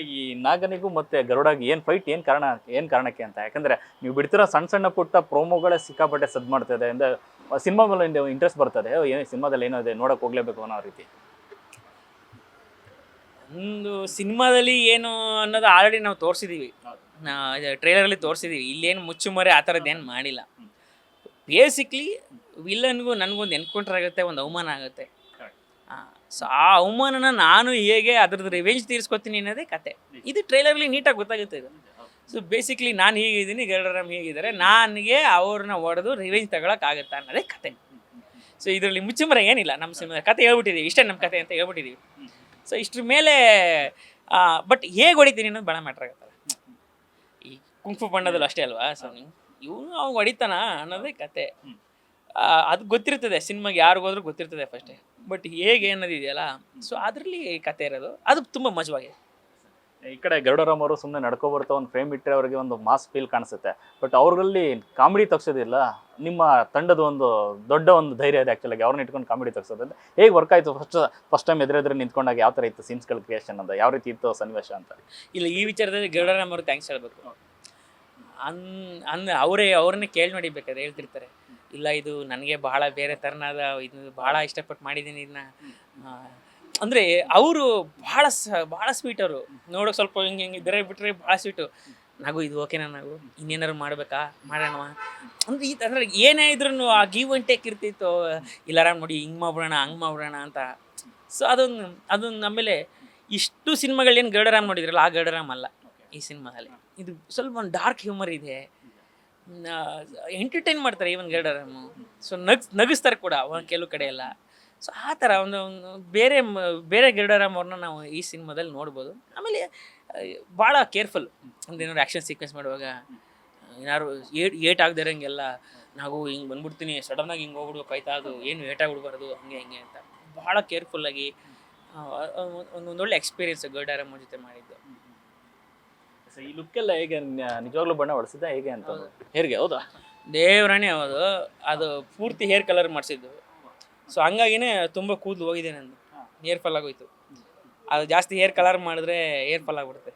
ಈ ನಾಗನಿಗೂ ಮತ್ತೆ ಗರುಡಾಗಿ ಏನ್ ಫೈಟ್ ಏನ್ ಕಾರಣಕ್ಕೆ ಅಂತ ಯಾಕಂದ್ರೆ ನೀವು ಬಿಡ್ತಿರೋ ಸಣ್ಣ ಸಣ್ಣ ಪುಟ್ಟ ಪ್ರೋಮೋಗಳೇ ಸಿಕ್ಕಾಪಟ್ಟೆ ಸದ್ ಮಾಡ್ತಾ ಅಂದ್ರೆ ಸಿನಿಮಾ ಮೇಲೆ ಇಂಟ್ರೆಸ್ಟ್ ಬರ್ತದೆ ಏನು ಸಿನಿಮಾದಲ್ಲಿ ಏನೋ ಇದೆ ನೋಡಕ್ ಹೋಗ್ಲೇಬೇಕು ಅನ್ನೋ ರೀತಿ. ಒಂದು ಸಿನಿಮಾದಲ್ಲಿ ಏನು ಅನ್ನೋದು ಆಲ್ರೆಡಿ ನಾವು ತೋರಿಸಿದೀವಿ. ಟ್ರೈಲರಲ್ಲಿ ತೋರಿಸಿದೀವಿ. ಇಲ್ಲೇನು ಮುಚ್ಚುಮರೆ ಆ ಥರದ್ದು ಏನು ಮಾಡಿಲ್ಲ. ಬೇಸಿಕ್ಲಿ ವಿಲನ್ಗೂ ನನಗೊಂದು ಎನ್ಕೌಂಟರ್ ಆಗುತ್ತೆ, ಒಂದು ಅವಮಾನ ಆಗುತ್ತೆ. ಸೊ ಆ ಅವಮಾನನ ನಾನು ಹೇಗೆ ಅದ್ರದ್ದು ರಿವೆಂಜ್ ತೀರಿಸ್ಕೊತೀನಿ ಅನ್ನೋದೇ ಕತೆ. ಇದು ಟ್ರೈಲರ್ಲಿ ನೀಟಾಗಿ ಗೊತ್ತಾಗುತ್ತೆ ಇದು. ಸೊ ಬೇಸಿಕ್ಲಿ ನಾನು ಹೀಗಿದ್ದೀನಿ, ಗರುಡರಾಮ್ ಹೀಗಿದ್ದಾರೆ, ನನಗೆ ಅವ್ರನ್ನ ಹೊಡೆದು ರಿವೆಂಜ್ ತಗೊಳಕ್ಕಾಗತ್ತಾ ಅನ್ನೋದೇ ಕತೆ. ಸೊ ಇದರಲ್ಲಿ ಮುಚ್ಚುಮರೆ ಏನಿಲ್ಲ. ನಮ್ಮ ಸಿನಿಮಾ ಕತೆ ಹೇಳ್ಬಿಟ್ಟಿದ್ದೀವಿ, ಇಷ್ಟೇ ನಮ್ಮ ಕತೆ ಅಂತ ಹೇಳ್ಬಿಟ್ಟಿದ್ದೀವಿ. ಸೊ ಇಷ್ಟ್ರ ಮೇಲೆ ಬಟ್ ಹೇಗೆ ಹೊಡಿತೀನಿ ಅನ್ನೋದು ಭಾಳ ಮ್ಯಾಟ್ರ್ ಆಗುತ್ತಲ್ಲ. ಈ ಕುಂಫು ಬಣ್ಣದಲ್ಲೂ ಅಷ್ಟೇ ಅಲ್ವಾ. ಸೊ ಇವನು ಅವ್ನು ಹೊಡಿತಾನ ಅನ್ನೋದೇ ಕತೆ. ಅದು ಗೊತ್ತಿರ್ತದೆ, ಸಿನಿಮಾಗೆ ಯಾರಿಗೋದ್ರೂ ಗೊತ್ತಿರ್ತದೆ ಫಸ್ಟೇ. ಬಟ್ ಹೇಗೆ ಅನ್ನೋದಿದೆಯಲ್ಲ, ಸೊ ಅದರಲ್ಲಿ ಕತೆ ಇರೋದು ಅದು ತುಂಬ ಮಜವಾಗಿದೆ. ಈ ಕಡೆ ಗರುಡರಾಮ್ ಅವರು ಸುಮ್ಮನೆ ನಡ್ಕೊ ಬರ್ತಾ ಒಂದು ಫ್ರೇಮ್ ಇಟ್ಟರೆ ಅವ್ರಿಗೆ ಒಂದು ಮಾಸ್ ಫೀಲ್ ಕಾಣಿಸುತ್ತೆ. ಬಟ್ ಅವ್ರಲ್ಲಿ ಕಾಮಿಡಿ ತಗ್ಸೋದಿಲ್ಲ. ನಿಮ್ಮ ತಂಡದ ಒಂದು ದೊಡ್ಡ ಒಂದು ಧೈರ್ಯ ಇದೆ ಆ್ಯಕ್ಚುಲಾಗಿ ಅವ್ರನ್ನ ಇಟ್ಕೊಂಡು ಕಾಮಿಡಿ ತಗ್ಸೋದಂತ ಹೇಗೆ ವರ್ಕ್ ಆಯಿತು? ಫಸ್ಟ್ ಟೈಮ್ ಎದುರೆದುರು ನಿಂತ್ಕೊಂಡಾಗ ಯಾವ ಥರ ಇತ್ತು ಸೀನ್ಸ್ಗಳ ಕ್ರಿಯೇಷನ್ ಅಂತ, ಯಾವ ರೀತಿ ಇತ್ತು ಸನ್ನಿವೇಶ ಅಂತ? ಇಲ್ಲ, ಈ ವಿಚಾರದಲ್ಲಿ ಗರುಡರಾಮ್ ಅವ್ರಿಗೆ ಥ್ಯಾಂಕ್ಸ್ ಹೇಳಬೇಕು. ಅವ್ರನ್ನೇ ಕೇಳಿ ನೋಡಿ ಬೇಕಾದ್ರೆ ಹೇಳ್ತಿರ್ತಾರೆ, ಇಲ್ಲ ಇದು ನನಗೆ ಬಹಳ ಬೇರೆ ಥರನಾದ, ಇದು ಭಾಳ ಇಷ್ಟಪಟ್ಟು ಮಾಡಿದ್ದೀನಿ ಇದನ್ನ. ಅಂದರೆ ಅವರು ಭಾಳ ಸ್ವೀಟ್. ಅವರು ನೋಡೋಕೆ ಸ್ವಲ್ಪ ಹಿಂಗೆ ಇದ್ರೆ ಬಿಟ್ಟರೆ ಭಾಳ ಸ್ವೀಟು. ನಾವು ಇದು ಓಕೆನಾ, ನಾವು ಇನ್ನೇನಾರು ಮಾಡಬೇಕಾ, ಮಾಡೋಣ ಅಂದರೆ ಈ ಥರ ಏನೇ ಇದ್ರೂ ಆ ಗಿವ್ ಆ್ಯಂಡ್ ಟೇಕ್ ಇರ್ತಿತ್ತು. ಇಲ್ಲಾರಾಮ್ ನೋಡಿ ಹಿಂಗೆ ಮಾಡ್ಬಿಡೋಣ, ಹಂಗೆ ಮಾಡ್ಬಿಡೋಣ ಅಂತ. ಸೊ ಅದೊಂದು ಆಮೇಲೆ ಇಷ್ಟು ಸಿನಿಮಾಗಳೇನು ಗರುಡರಾಮ್ ನೋಡಿದ್ರಲ್ಲ, ಆ ಗರುಡರಾಮ್ ಅಲ್ಲ ಈ ಸಿನಿಮಾದಲ್ಲಿ. ಇದು ಸ್ವಲ್ಪ ಒಂದು ಡಾರ್ಕ್ ಹ್ಯೂಮರ್ ಇದೆ. ಎಂಟರ್ಟೈನ್ ಮಾಡ್ತಾರೆ ಈವನ್ ಗರುಡರಾಮು. ಸೊ ನಗಿಸ್ತಾರೆ ಕೂಡ ಕೆಲವು ಕಡೆ ಎಲ್ಲ. ಸೊ ಆ ಥರ ಒಂದು ಬೇರೆ ಗರುಡರಾಮ್ ಅವ್ರನ್ನ ನಾವು ಈ ಸಿನಿಮಾದಲ್ಲಿ ನೋಡ್ಬೋದು. ಆಮೇಲೆ ಭಾಳ ಕೇರ್ಫುಲ್. ಒಂದೇನಾದ್ರು ಆ್ಯಕ್ಷನ್ ಸೀಕ್ವೆನ್ಸ್ ಮಾಡುವಾಗ ಏನಾದ್ರು ಏಟ್ ಆಗದೆ ಇರೋಂಗೆಲ್ಲ, ನಾವು ಹಿಂಗೆ ಬಂದ್ಬಿಡ್ತೀನಿ ಸಡನ್ನಾಗಿ ಹಿಂಗೆ ಹೋಗ್ಬಿಡ್ಬೇಕಾಯ್ತಾ, ಅದು ಏನು ಏಟಾಗ್ಬಿಡ್ಬಾರ್ದು ಹಂಗೆ ಹಿಂಗೆ ಅಂತ ಭಾಳ ಕೇರ್ಫುಲ್ಲಾಗಿ ಒಂದೊಳ್ಳೆ ಎಕ್ಸ್ಪೀರಿಯನ್ಸ್ ಗರುಡರಾಮ್ ಅವ್ರ ಜೊತೆ ಮಾಡಿದ್ದು. ಈ ಲುಕ್ಕೆಲ್ಲ ಹೇಗೆ ನಿಜವಾಗ್ಲೂ ಬಣ್ಣ ಹೊಡಿಸಿದ್ದ ಹೇಗೆ ಅಂತ? ಹೇಗೆ ಹೌದಾ? ದೇವರಾಣೆ ಅದು ಪೂರ್ತಿ ಹೇರ್ ಕಲರ್ ಮಾಡಿಸಿದ್ದು. ಸೊ ಹಂಗಾಗಿನೇ ತುಂಬ ಕೂದಲು ಹೋಗಿದೆ ನಂದು, ಹೇರ್ ಫಾಲ್ ಆಗೋಯ್ತು. ಅದು ಜಾಸ್ತಿ ಹೇರ್ ಕಲರ್ ಮಾಡಿದ್ರೆ ಹೇರ್ ಫಾಲ್ ಆಗಿಬಿಡುತ್ತೆ.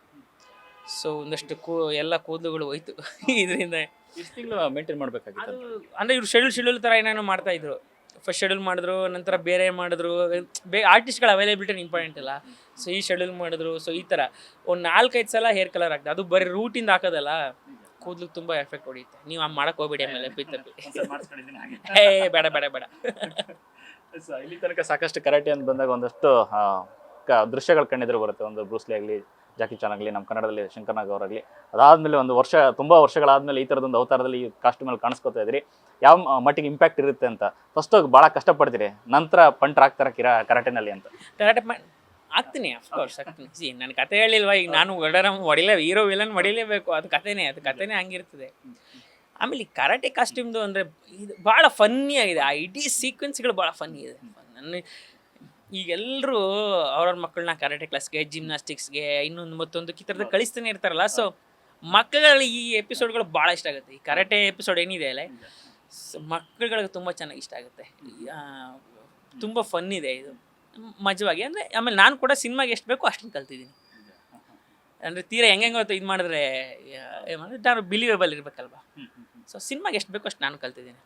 ಸೊ ಒಂದಷ್ಟು ಎಲ್ಲ ಕೂದಲುಗಳು ಹೋಯ್ತು ಇದರಿಂದ. ಎಷ್ಟು ತಿಂಗಳು ಮೇಂಟೈನ್ ಮಾಡಬೇಕಾಗಿತ್ತು? ಅದು ಅಂದರೆ ಇವರು ಶೆಡ್ಯೂಲ್ ಥರ ಏನೇನೋ ಮಾಡ್ತಾಯಿದ್ರು. ಫಸ್ಟ್ ಶೆಡ್ಯೂಲ್ ಮಾಡಿದ್ರು, ನಂತರ ಬೇರೆ ಮಾಡಿದ್ರು. ಆರ್ಟಿಸ್ಟ್ಗಳ ಅವೈಲೇಬಿಲಿಟಿ ಇಂಪಾರ್ಟೆಂಟ್ ಅಲ್ಲ. ಸೊ ಈ ಶೆಡ್ಯೂಲ್ ಮಾಡಿದ್ರು. ಸೊ ಈ ಥರ ಒಂದು 4-5 ಸಲ ಹೇರ್ ಕಲರ್ ಆಗ್ತದೆ. ಅದು ಬರೀ ರೂಟಿಂದ ಹಾಕೋದಲ್ಲ, ಕೂದಲು ತುಂಬ ಎಫೆಕ್ಟ್ ಹೊಡಿಯುತ್ತೆ. ನೀವು ಮಾಡಕ್ಕೆ ಹೋಗ್ಬೇಡಿ ಆಮೇಲೆ ಪಿತ್ತಪ್ಪಿ. ಬೇಡ ಬೇಡ ಬೇಡ. ಇಲ್ಲಿ ತನಕ ಸಾಕಷ್ಟು ಕರಾಟೆ ಅಂತ ಬಂದಾಗ ಒಂದಷ್ಟು ದೃಶ್ಯಗಳು ಕಣ್ಣೆದುರು ಬರುತ್ತೆ. ಒಂದು ಬ್ರೂಸ್ಲಿ ಆಗಲಿ, ಜಾಕಿ ಚಾನ್ ಆಗಲಿ, ನಮ್ಮ ಕನ್ನಡದಲ್ಲಿ ಶಂಕರ್ನಾಗ್ ಅವರಾಗಲಿ. ಅದಾದಮೇಲೆ ಒಂದು ತುಂಬ ವರ್ಷಗಳಾದಮೇಲೆ ಈ ಥರದೊಂದು ಅವತಾರದಲ್ಲಿ ಈ ಕಾಸ್ಟ್ಯೂಮಲ್ಲಿ ಕಾಣಿಸ್ಕೊತಾ ಇದ್ರಿ. ಯಾವ ಮಟ್ಟಿಗೆ ಇಂಪ್ಯಾಕ್ಟ್ ಇರುತ್ತೆ ಅಂತ ಫಸ್ಟ್ ಭಾಳ ಕಷ್ಟಪಡ್ತೀರಿ, ನಂತರ ಪಂಟ್ರ್ ಆಗ್ತಾರ ಕರಾಟೆನಲ್ಲಿ ಅಂತ? ಕರಾಟೆ ಆಗ್ತೀನಿ, ಅಫ್ಕೋರ್ಸ್ ಆಗ್ತೀನಿ. ನನ್ನ ಕತೆ ಹೇಳಿಲ್ವಾ, ಈಗ ನಾನು ಗರುಡರಾಮ್ ಹೀರೋ ವಿಲನ್ ಹೊಡಿಲೇಬೇಕು, ಅದು ಕತೆನೇ ಹಂಗಿರ್ತದೆ. ಆಮೇಲೆ ಈ ಕರಾಟೆ ಕಾಸ್ಟ್ಯೂಮ್ದು ಅಂದರೆ ಇದು ಭಾಳ ಫನ್ನಿ ಆಗಿದೆ. ಆ ಇಡೀ ಸೀಕ್ವೆನ್ಸ್ಗಳು ಭಾಳ ಫನ್ನಿ ಇದೆ. ಈಗೆಲ್ಲರೂ ಅವ್ರವ್ರ ಮಕ್ಕಳನ್ನ ಕರಾಟೆ ಕ್ಲಾಸ್ಗೆ, ಜಿಮ್ನಾಸ್ಟಿಕ್ಸ್ಗೆ, ಮತ್ತೊಂದಕ್ಕೆ ಈ ಥರದ್ದು ಕಳಿಸ್ತಾನೆ ಇರ್ತಾರಲ್ಲ. ಸೊ ಮಕ್ಕಳುಗಳಿಗೆ ಈ ಎಪಿಸೋಡ್ಗಳು ಭಾಳ ಇಷ್ಟ ಆಗುತ್ತೆ. ಈ ಕರಾಟೆ ಎಪಿಸೋಡ್ ಏನಿದೆ ಅಲ್ಲ, ಮಕ್ಕಳುಗಳಿಗೆ ತುಂಬ ಚೆನ್ನಾಗಿ ಇಷ್ಟ ಆಗುತ್ತೆ. ತುಂಬ ಫನ್ ಇದೆ ಇದು, ಮಜವಾಗಿ. ಅಂದರೆ ಆಮೇಲೆ ನಾನು ಕೂಡ ಸಿನಿಮಾಗೆ ಎಷ್ಟು ಬೇಕೋ ಅಷ್ಟನ್ನು ಕಲ್ತಿದ್ದೀನಿ. ಅಂದರೆ ತೀರಾ ಹೆಂಗೆ ಇದು ಮಾಡಿದ್ರೆ ನಾನು ಬಿಲೀವೇಬಲ್ ಇರಬೇಕಲ್ವ. ಸೊ ಸಿನಿಮಾಗೆ ಎಷ್ಟು ಬೇಕೋ ಅಷ್ಟು ನಾನು ಕಲ್ತಿದ್ದೀನಿ.